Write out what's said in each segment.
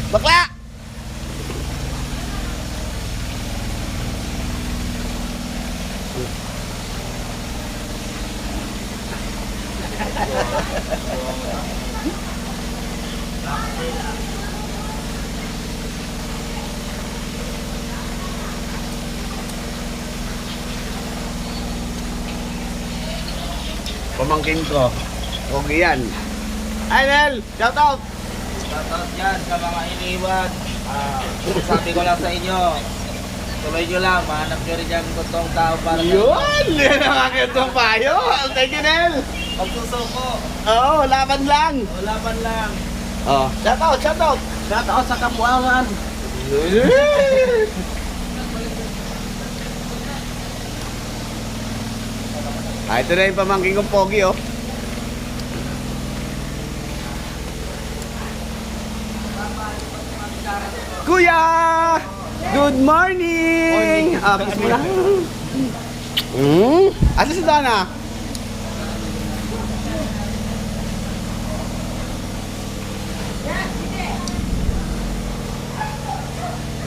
Bakla! Pamangkin ko. Okay yan. Nel! Shout out! Shoutout dyan sa mga iniwan. Sabi ko lang sa inyo, tuloy nyo lang, mahanap nyo rin yung totoong tao para sa Yun! Yan ang aking itong payo. Thank you, Nel! pagsusuko. Oo, laban lang. Laban lang. Oh, shout out, shout out. Shoutout sa Kapuangan. Ito na yung pamangkin kong pogi, oh. Kuya! Good morning! Kiss mo lang. Asa si Dana?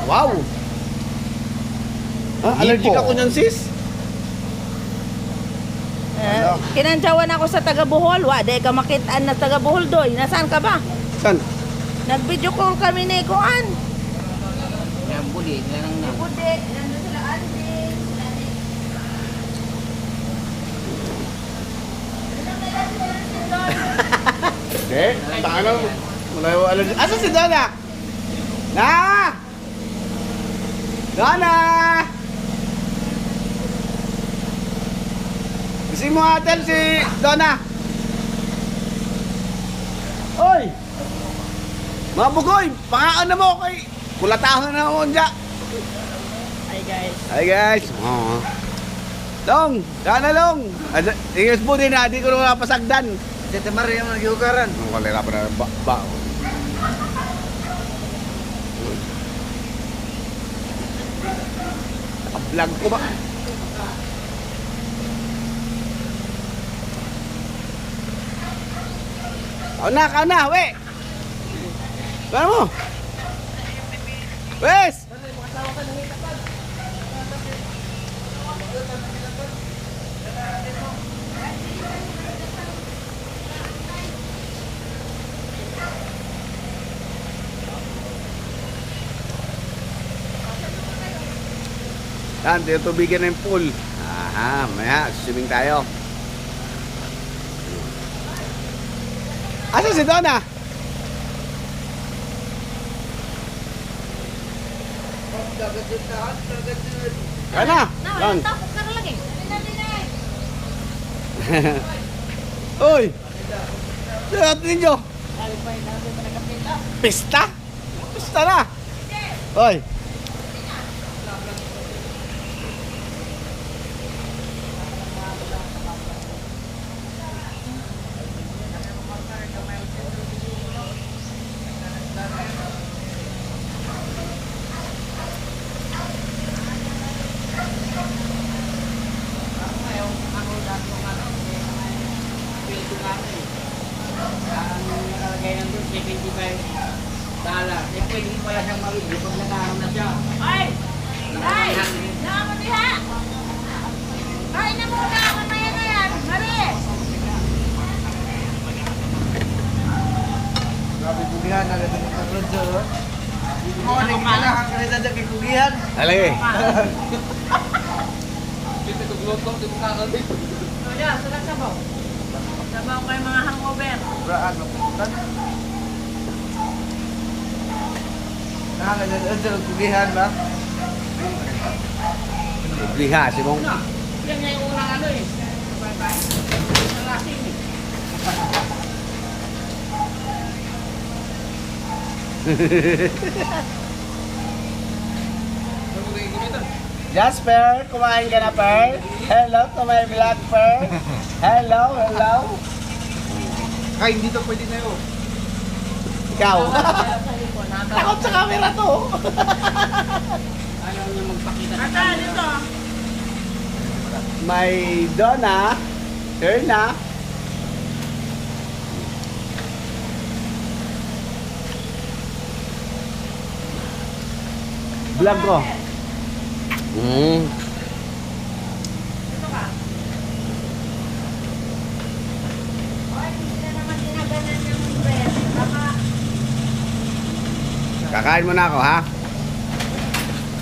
Wow! Allergic ako niyan, sis. Kinantsawan ako sa taga Bohol. Wa, di ka makitaan na taga Bohol doy. Nasaan ka ba? San? Nag-video call kami ni Kuan. Yan, buli. Yan ang na. Bude, nandun sila Andy. Taka na. Wala yung allergic. Asa si Donna? Na! Donna! Gusto mo atel si Donna? Oy! Mga bugoy! Pangaan na mo kay kulatahan na mo dyan. Hi guys. Hi guys! Long! Donna Long! Ingas po din na, di ko nung napasagdan. Tete Maria ang nagyugaran. Ang kalera pa na ba? Naka-vlog ko ba? Kau na, we! Gano mo? Wes! Yan, tutubigan na yung pool. Aha, maya, swimming tayo. Asa si Donna? Kana? Lang. Tapos ka na lagi. Uy! Lahat ninyo! Pista? Pista na! Uy! $75. Eh, pwede mo pala siyang mawid pag nag-aaral na siya. Ay! Ay! Naman diha! Kain na muna ako maya na yan. Mari! Grabe kugihan na rin ang rodyo. Morning ka na, ang kalita dyan kay kugihan. Alay! Dito tugluto, dito ka ulit. Kuya, sulat sabaw. Sabaw kayo mga hangover. Braan, maputan. Nakakaganda dyan kugihan ba? Liha, si Mong. Yan nga yung unang ano eh. Lasing eh. Jasper, kumain ka na, Per? Hello to my vlog, Per. Hello, hello. Ay, hindi to pwede na yun. Ikaw. Takot sa camera to. Ayaw niya magpakita. Ata, dito. May Donna, Erna. vlog ko. Mm. Dito ka. Oy, hindi na naman ginaganan yung bread. Baka Kakain mo na ako, ha?